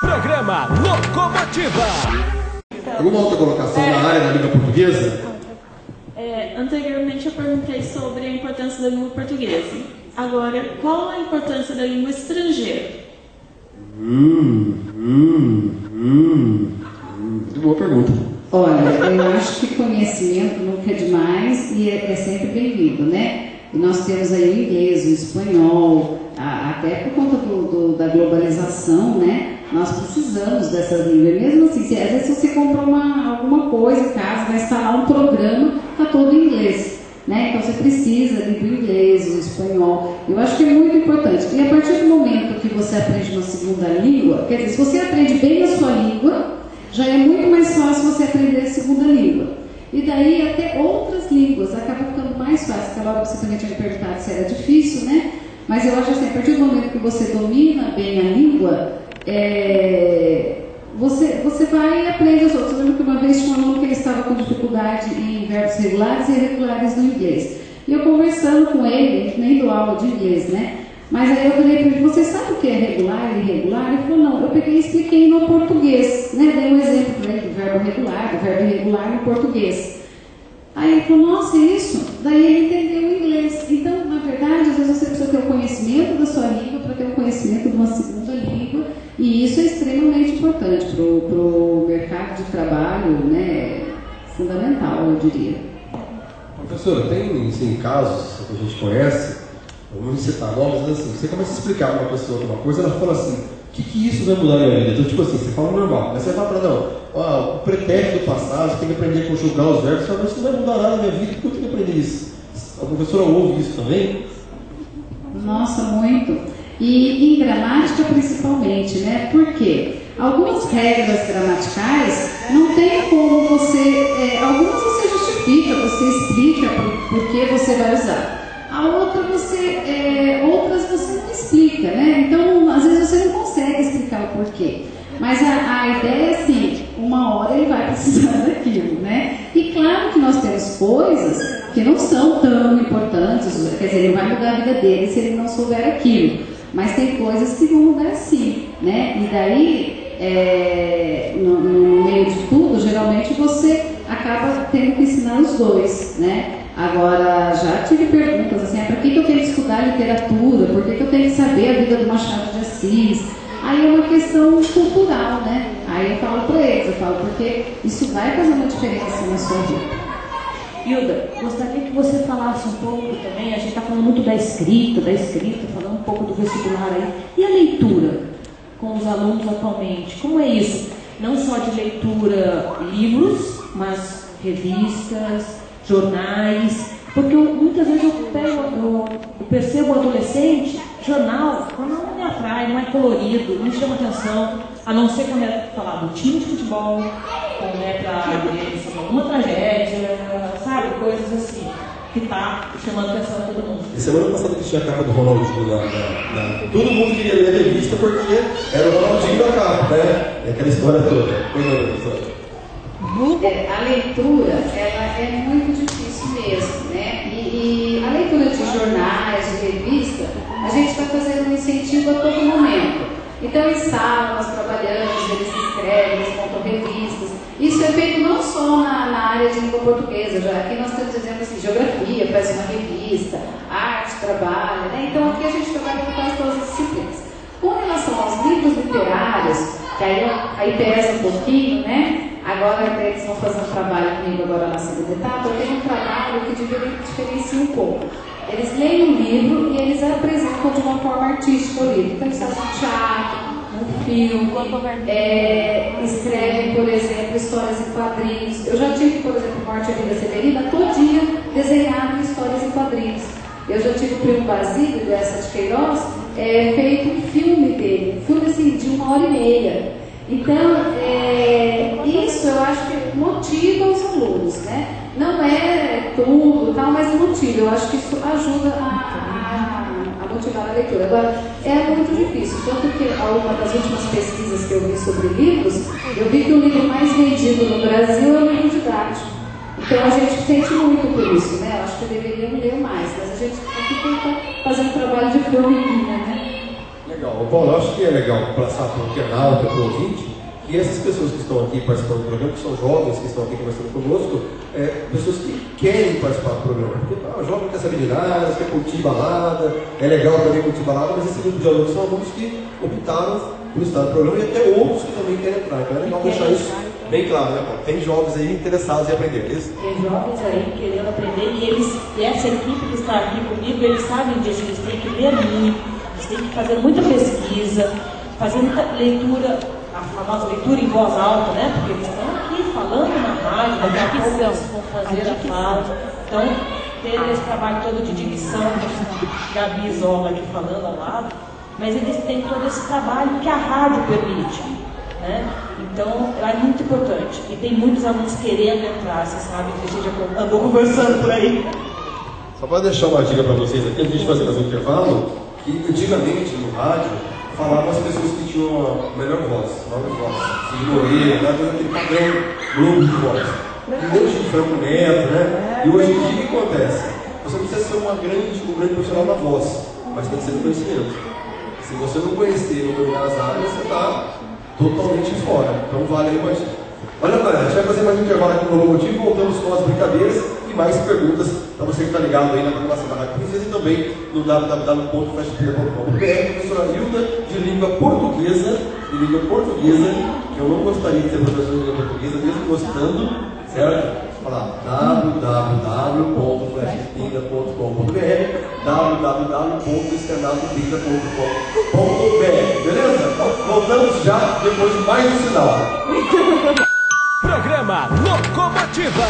Programa Locomotiva. Alguma outra colocação na área da língua portuguesa? Anteriormente eu perguntei sobre a importância da língua portuguesa. Agora, qual a importância da língua estrangeira? Boa pergunta. Olha, eu acho que conhecimento nunca é demais e é sempre bem-vindo, né? E nós temos aí o inglês, o espanhol, até por conta da globalização, né? Nós precisamos dessas línguas. Mesmo assim, às vezes você compra alguma coisa em casa, vai instalar um programa, está todo em inglês, né? Então você precisa do inglês, o espanhol. Eu acho que é muito importante. E a partir do momento que você aprende uma segunda língua, quer dizer, se você aprende bem a sua língua, já é muito mais fácil você aprender a segunda língua. E daí até outras línguas acaba ficando mais fácil. Aquela hora você também tinha me perguntado se era difícil, né? Mas eu acho assim, a partir do momento que você domina bem a língua, você vai e aprende as outras. Eu lembro que uma vez tinha um aluno que ele estava com dificuldade em verbos regulares e irregulares no inglês. E eu conversando com ele, nem dou aula de inglês, né? Mas aí eu falei para ele, você sabe o que é regular e irregular? Ele falou, não, eu peguei e expliquei no português, né? Dei um exemplo para ele do verbo regular, do verbo irregular no português. Aí ele falou, nossa, isso? Daí ele entendeu o inglês. Então, na verdade, às vezes você precisa ter o conhecimento da sua língua para ter o conhecimento de uma segunda língua, e isso é extremamente importante para o mercado de trabalho, né? Fundamental, eu diria. Professora, tem assim, casos que a gente conhece, vamos citar nomes, assim, você começa a explicar para uma pessoa alguma coisa, ela fala assim, o que isso vai mudar na minha vida? Então, tipo assim, você fala normal, mas você fala para ela, não, o pretérito do passado, você tem que aprender a conjugar os verbos, você fala, isso não vai mudar nada na minha vida, porque eu tenho que aprender isso. A professora ouve isso também? Nossa, muito. E em gramática principalmente, né? Por quê? Algumas regras gramaticais não tem como você... algumas você justifica, você explica por que você vai usar. A outra outras você não explica, né? Então, às vezes você não consegue explicar o porquê. Mas a ideia é assim, uma hora ele vai precisar daquilo, né? E claro que nós temos coisas que não são tão importantes, quer dizer, ele vai mudar a vida dele se ele não souber aquilo. Mas tem coisas que vão mudar sim, né? E daí, no meio de tudo, geralmente você acaba tendo que ensinar os dois, né? Agora, já tive perguntas assim, para que eu tenho que estudar literatura? Por que eu tenho que saber a vida do Machado de Assis? Aí é uma questão cultural, né? Aí eu falo para eles, porque isso vai fazer uma diferença na sua vida. Hilda, gostaria que você falasse um pouco também, a gente está falando muito da escrita, falando um pouco do vestibular aí. E a leitura com os alunos atualmente? Como é isso? Não só de leitura livros, mas revistas, jornais, porque muitas vezes eu percebo o adolescente, jornal não me atrai, não é colorido, não me chama atenção, a não ser quando é falar do time de futebol, quando é para ver sobre alguma tragédia, sabe, coisas assim, que está chamando a atenção de todo mundo. E semana passada que tinha a capa do Ronaldinho todo mundo queria ler a revista porque era o Ronaldinho da capa, né? Aquela história toda. A leitura, ela é muito difícil mesmo, né? E a leitura de jornais, de revista, a gente está fazendo um incentivo a todo momento. Então, em sala, nós trabalhamos, eles escrevem, eles montam revistas. Isso é feito não só na área de língua portuguesa, já aqui nós temos exemplos assim, geografia, faz uma revista, arte, trabalho, né? Então, aqui a gente trabalha com quase todas as disciplinas. Com relação aos livros literários, que aí pesa um pouquinho, né? Agora eles vão fazer um trabalho comigo agora na segunda etapa, eu tenho um trabalho que diferencia um pouco. Eles leem um livro e eles apresentam de uma forma artística o livro. Então eles fazem um teatro, um filme, escrevem, por exemplo, histórias em quadrinhos. Eu já tive, por exemplo, Morte e Vida Severina, todinha desenhado em histórias em quadrinhos. Eu já tive o Primo Basílio, do Essa de Queiroz, feito um filme dele, um filme assim, de 1h30. Então, isso eu acho que motiva os alunos, né? Não é tudo, tal, mas motiva. Eu acho que isso ajuda a motivar a leitura. Agora, é muito difícil, tanto que uma das últimas pesquisas que eu vi sobre livros, eu vi que o livro mais vendido no Brasil é o livro didático. Então, a gente sente muito por isso, né? Eu acho que deveríamos ler mais, mas a gente aqui tenta fazer um trabalho de formiguinha, né? Legal. Paulo, eu acho que é legal passar para o internauta, para o ouvinte, que essas pessoas que estão aqui participando do programa, que são jovens, que estão aqui conversando conosco, pessoas que querem participar do programa. Porque o jovem quer saber de nada, quer curtir balada, é legal também curtir balada, mas esse grupo de alunos são alunos que optaram por estar no programa e até outros que também querem entrar. Então é legal deixar isso bem claro, né, Paulo? Tem jovens aí interessados em aprender, é isso? Tem jovens aí querendo aprender e essa equipe que está aqui comigo, eles sabem disso, eles têm que ler muito, eles têm que fazer muita pesquisa, fazer muita leitura, a famosa leitura em voz alta, né? Porque eles estão aqui falando na rádio, daqui a pouco eles vão fazer a fala. Então, ter esse trabalho todo de dicção, Gabi Zola aqui falando ao lado, mas eles têm todo esse trabalho que a rádio permite, né? Então, é muito importante. E tem muitos alunos querendo entrar, vocês sabem que a gente já andou conversando por aí. Só para deixar uma dica para vocês aqui, antes de fazer mais um intervalo, que antigamente no rádio falavam as pessoas que tinham a melhor voz, a maior voz, Cid Moreira, aquele padrão Globo de voz. E hoje Franco Neto, né? E hoje em dia o que acontece? Você não precisa ser um grande profissional da voz, mas tem que ser do conhecimento. Se você não conhecer e não dominar as áreas, você está totalmente fora. Então vale aí mais. Olha, galera, a gente vai fazer mais um intervalo aqui no Locomotivo, voltamos com as brincadeiras e mais perguntas para você que está ligado aí na programação da Rádio Princesa e também no www.festpia.com.br. Professora Hilda, de língua portuguesa, que eu não gostaria de ser professor de língua portuguesa, mesmo gostando, certo? Olha lá, www.flashpinda.com.br, www.externadopinda.com.br, beleza? Voltamos já depois de mais um sinal. Programa Locomotiva.